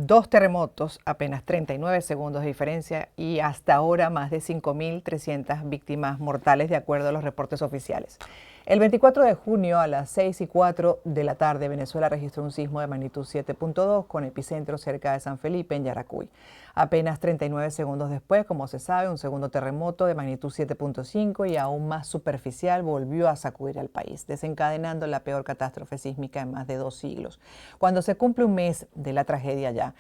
2 terremotos, apenas 39 segundos de diferencia y hasta ahora más de 5.300 víctimas mortales de acuerdo a los reportes oficiales. El 24 de junio a las 6:04 de la tarde, Venezuela registró un sismo de magnitud 7.2 con epicentro cerca de San Felipe, en Yaracuy. Apenas 39 segundos después, como se sabe, un segundo terremoto de magnitud 7.5 y aún más superficial volvió a sacudir al país, desencadenando la peor catástrofe sísmica en más de 2 siglos. Cuando se cumple un mes de la tragedia ya,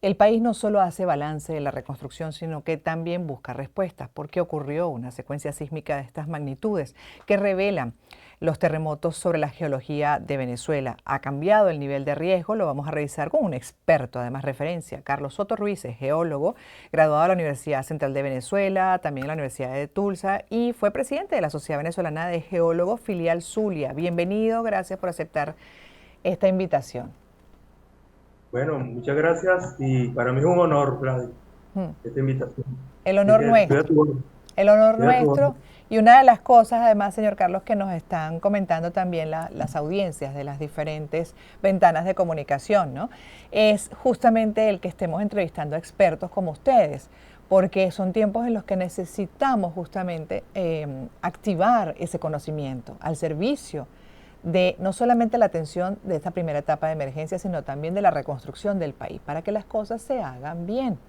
el país no solo hace balance de la reconstrucción, sino que también busca respuestas. ¿Por qué ocurrió una secuencia sísmica de estas magnitudes que revelan los terremotos sobre la geología de Venezuela? ¿Ha cambiado el nivel de riesgo? Lo vamos a revisar con un experto, además referencia. Carlos Soto Ruiz es geólogo, graduado de la Universidad Central de Venezuela, también en la Universidad de Tulsa, y fue presidente de la Sociedad Venezolana de Geólogos, filial Zulia. Bienvenido, gracias por aceptar esta invitación. Bueno, muchas gracias y para mí es un honor, Gladys, Hmm. esta invitación. El Así honor que estoy a nuestro. tu orden, El honor estoy a tu orden. nuestro. Y una de las cosas, además, señor Carlos, que nos están comentando también las audiencias de las diferentes ventanas de comunicación, ¿no? Es justamente el que estemos entrevistando a expertos como ustedes, porque son tiempos en los que necesitamos justamente activar ese conocimiento al servicio de no solamente la atención de esta primera etapa de emergencia, sino también de la reconstrucción del país, para que las cosas se hagan bien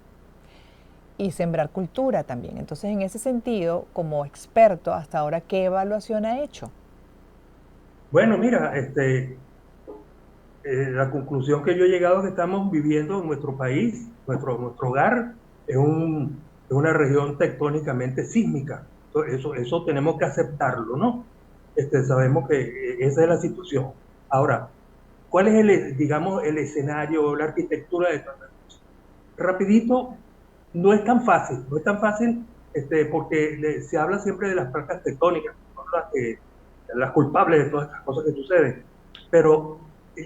y sembrar cultura también. Entonces, en ese sentido, como experto, hasta ahora, ¿qué evaluación ha hecho? Bueno, mira, la conclusión que yo he llegado es que estamos viviendo en nuestro país, nuestro hogar, es una región tectónicamente sísmica. Eso tenemos que aceptarlo, ¿no? Sabemos que esa es la situación. Ahora, ¿cuál es digamos, el escenario, la arquitectura de todo esto? Rapidito, no es tan fácil, no es tan fácil porque se habla siempre de las placas tectónicas, que son las culpables de todas estas cosas que suceden. Pero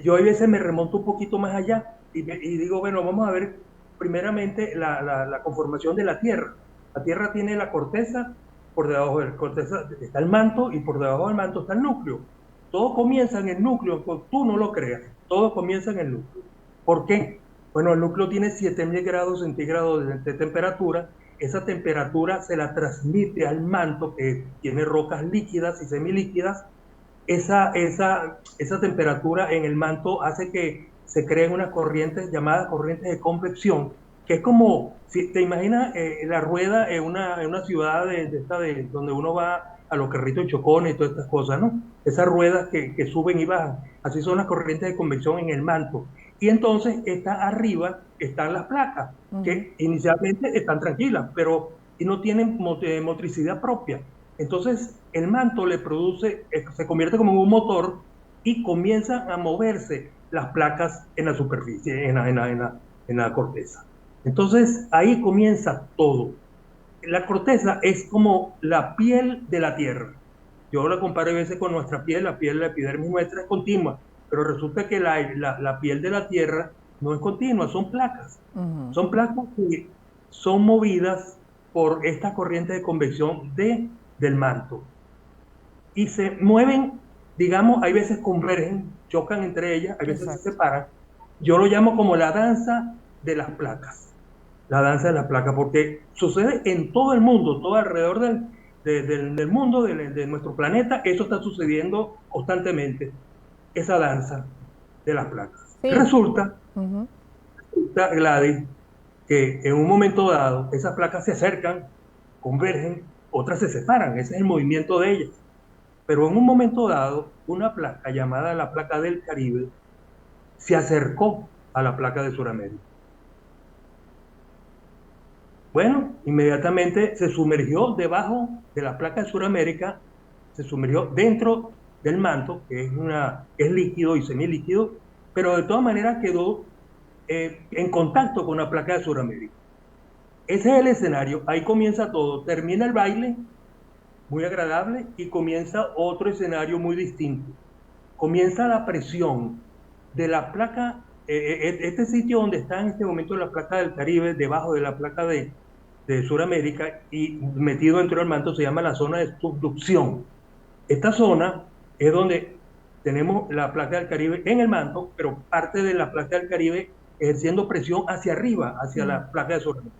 yo a veces me remonto un poquito más allá y digo, bueno, vamos a ver primeramente la conformación de la Tierra. La Tierra tiene la corteza, por debajo de la corteza está el manto y por debajo del manto está el núcleo. Todo comienza en el núcleo, tú no lo creas, todo comienza en el núcleo. ¿Por qué? Bueno, el núcleo tiene 7000 grados centígrados de temperatura. Esa temperatura se la transmite al manto que tiene rocas líquidas y semilíquidas. Esa temperatura en el manto hace que se creen unas corrientes llamadas corrientes de convección, que es como, si te imaginas la rueda en una ciudad donde uno va a los carritos de chocones y todas estas cosas, ¿no? Esas ruedas que suben y bajan, así son las corrientes de convección en el manto. Y entonces está arriba están las placas, Ujú. que inicialmente están tranquilas, pero y no tienen motricidad propia. Entonces el manto le produce, se convierte como en un motor y comienzan a moverse las placas en la superficie, en la corteza. Entonces ahí comienza todo. La corteza es como la piel de la tierra. Yo la comparo a veces con nuestra piel, la piel, la epidermis nuestra es continua, pero resulta que la piel de la tierra no es continua, son placas. Ujú. Son placas que son movidas por esta corriente de convección del manto y se mueven, digamos, hay veces convergen, chocan entre ellas, hay veces se Exacto. separan. Yo lo llamo como la danza de las placas, la danza de las placas, porque sucede en todo el mundo, todo alrededor del mundo, de nuestro planeta, eso está sucediendo constantemente, esa danza de las placas. Sí. Ujú. Resulta, Gladys, que en un momento dado esas placas se acercan, convergen, otras se separan, ese es el movimiento de ellas. Pero en un momento dado, una placa llamada la placa del Caribe se acercó a la placa de Sudamérica. Bueno, inmediatamente se sumergió debajo de la placa de Sudamérica, se sumergió dentro del manto, que es líquido y semilíquido, pero de todas maneras quedó en contacto con la placa de Sudamérica. Ese es el escenario, ahí comienza todo, termina el baile, muy agradable, y comienza otro escenario muy distinto. Comienza la presión de la placa, este sitio donde está en este momento la placa del Caribe, debajo de la placa de Sudamérica y metido dentro del manto, se llama la zona de subducción. Esta zona es donde tenemos la placa del Caribe en el manto, pero parte de la placa del Caribe ejerciendo presión hacia arriba, hacia la placa de Sudamérica,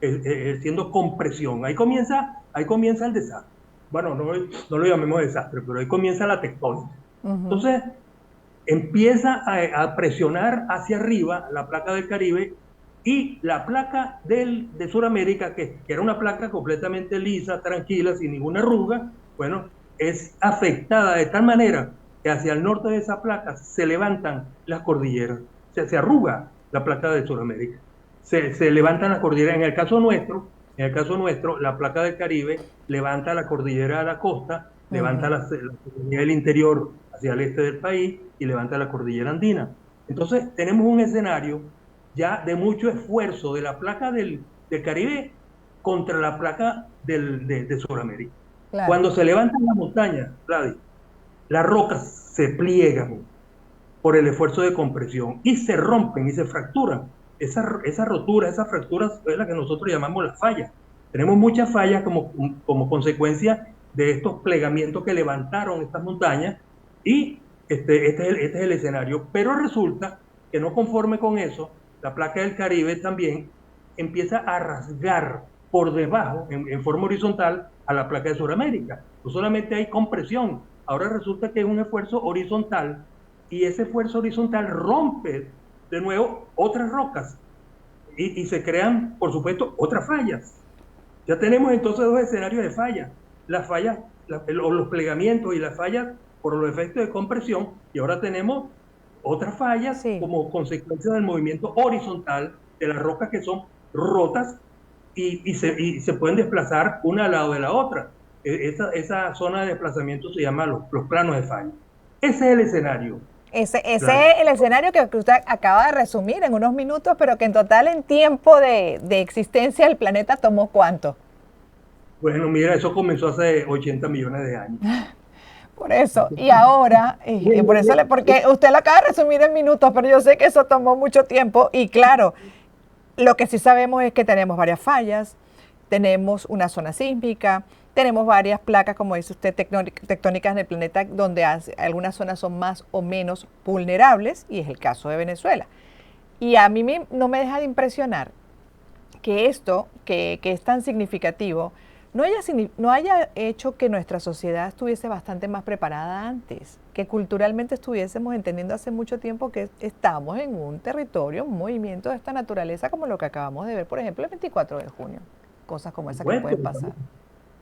ejerciendo compresión. Ahí comienza el desastre. Bueno, no lo llamemos desastre, pero ahí comienza la tectónica. Entonces, empieza a presionar hacia arriba la placa del Caribe y la placa de Sudamérica, que era una placa completamente lisa, tranquila, sin ninguna arruga, bueno, es afectada de tal manera que hacia el norte de esa placa se levantan las cordilleras, se arruga la placa de Sudamérica, se levantan las cordilleras. En el caso nuestro, la placa del Caribe levanta la cordillera a la costa, levanta la cordillera del interior hacia el este del país y levanta la cordillera andina. Entonces tenemos un escenario ya de mucho esfuerzo de la placa del Caribe contra la placa de Sudamérica. Claro. Cuando se levantan las montañas, Gladys, las rocas se pliegan por el esfuerzo de compresión y se rompen y se fracturan. Esa rotura, esas fracturas es la que nosotros llamamos las fallas. Tenemos muchas fallas como consecuencia de estos plegamientos que levantaron estas montañas y este es el escenario. Pero resulta que no conforme con eso, la placa del Caribe también empieza a rasgar por debajo, en forma horizontal, a la placa de Sudamérica. No solamente hay compresión, ahora resulta que es un esfuerzo horizontal y ese esfuerzo horizontal rompe de nuevo otras rocas y se crean, por supuesto, otras fallas. Ya tenemos entonces dos escenarios de fallas. Las fallas, los plegamientos y las fallas por los efectos de compresión, y ahora tenemos otras fallas como consecuencia del movimiento horizontal de las rocas que son rotas y se pueden desplazar una al lado de la otra. Esa zona de desplazamiento se llama los planos de falla. Ese es el escenario. Ese es el escenario que usted acaba de resumir en unos minutos, pero que en total en tiempo de existencia del planeta tomó ¿cuánto? Bueno, mira, eso comenzó hace 80 millones de años. Por eso, y ahora, porque usted lo acaba de resumir en minutos, pero yo sé que eso tomó mucho tiempo y claro, lo que sí sabemos es que tenemos varias fallas, tenemos una zona sísmica, tenemos varias placas, como dice usted, tectónicas en el planeta, donde algunas zonas son más o menos vulnerables, y es el caso de Venezuela. Y a mí no me deja de impresionar que esto, que es tan significativo, no haya hecho que nuestra sociedad estuviese bastante más preparada antes, que culturalmente estuviésemos entendiendo hace mucho tiempo que estamos en un territorio, un movimiento de esta naturaleza como lo que acabamos de ver, por ejemplo, el 24 de junio. Cosas como esas que pueden pasar.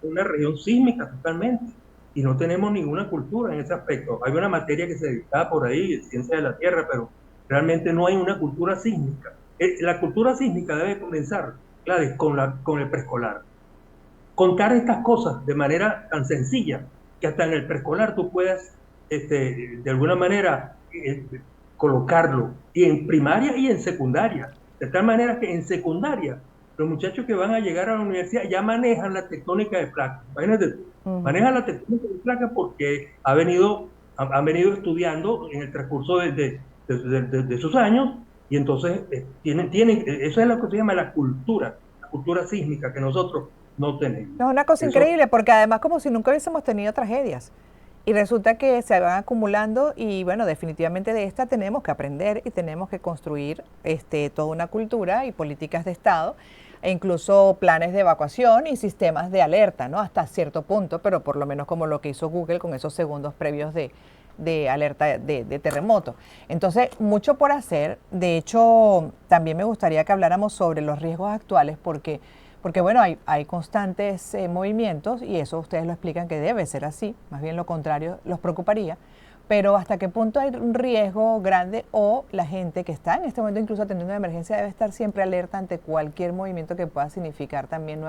Una región sísmica totalmente, y no tenemos ninguna cultura en ese aspecto. Hay una materia que se dicta por ahí, ciencia de la tierra, pero realmente no hay una cultura sísmica. La cultura sísmica debe comenzar, Gladys, con el preescolar. Contar estas cosas de manera tan sencilla que hasta en el preescolar tú puedas, de alguna manera, colocarlo, y en primaria y en secundaria. De tal manera que en secundaria, los muchachos que van a llegar a la universidad ya manejan la tectónica de placas. Imagínate, manejan la tectónica de placas porque han venido estudiando en el transcurso de sus años, y entonces tienen, eso es lo que se llama la cultura sísmica que nosotros no tenemos. No, es una cosa increíble, porque además como si nunca hubiésemos tenido tragedias. Y resulta que se van acumulando y bueno, definitivamente de esta tenemos que aprender y tenemos que construir toda una cultura y políticas de Estado e incluso planes de evacuación y sistemas de alerta, ¿no? Hasta cierto punto, pero por lo menos como lo que hizo Google con esos segundos previos de alerta de terremoto. Entonces, mucho por hacer. De hecho, también me gustaría que habláramos sobre los riesgos actuales porque bueno, hay constantes movimientos y eso ustedes lo explican que debe ser así, más bien lo contrario los preocuparía, pero hasta qué punto hay un riesgo grande o la gente que está en este momento incluso atendiendo una emergencia debe estar siempre alerta ante cualquier movimiento que pueda significar también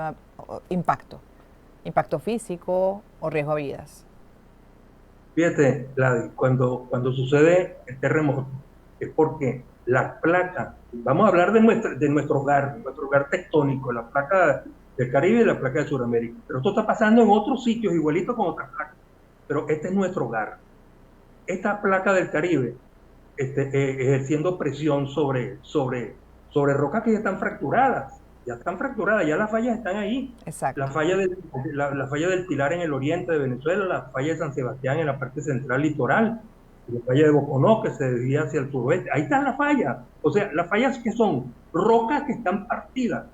impacto físico o riesgo a vidas. Fíjate, Gladys, cuando sucede el terremoto es porque la placa, vamos a hablar de nuestro hogar tectónico, la placa del Caribe y la placa de Sudamérica, pero esto está pasando en otros sitios igualito con otras placas, pero este es nuestro hogar. Esta placa del Caribe ejerciendo presión sobre rocas que ya están fracturadas, ya las fallas están ahí. Exacto. La falla del Pilar en el oriente de Venezuela, la falla de San Sebastián en la parte central litoral, la falla de Boconó que se desvía hacia el suroeste, ahí están las fallas. O sea, las fallas que son rocas que están partidas.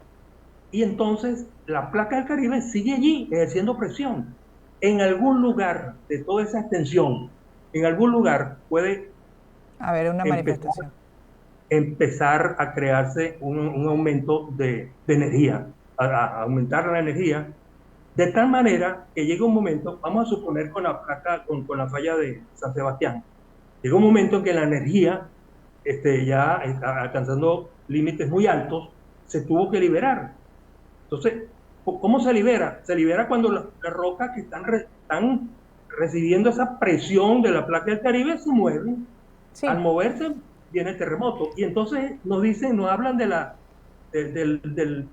Y entonces la placa del Caribe sigue allí ejerciendo presión. En algún lugar de toda esa extensión, en algún lugar puede A ver, una empezar, manifestación. empezar a crearse un aumento de energía, a aumentar la energía, de tal manera que llega un momento, vamos a suponer con la placa, con la falla de San Sebastián, llega un momento en que la energía ya está alcanzando límites muy altos, se tuvo que liberar. Entonces, ¿cómo se libera? Se libera cuando las rocas que están recibiendo esa presión de la placa del Caribe se mueven. Al Sí, moverse viene el terremoto. Y entonces nos dicen, nos hablan de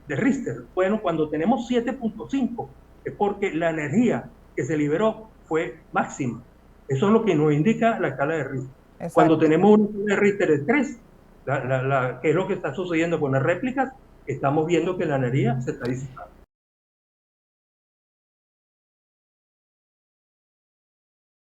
Richter. Bueno, cuando tenemos 7.5 es porque la energía que se liberó fue máxima. Eso es lo que nos indica la escala de Richter. Cuando exacto. tenemos una escala de Richter de 3, que es lo que está sucediendo con las réplicas, estamos viendo que la energía se está disipando.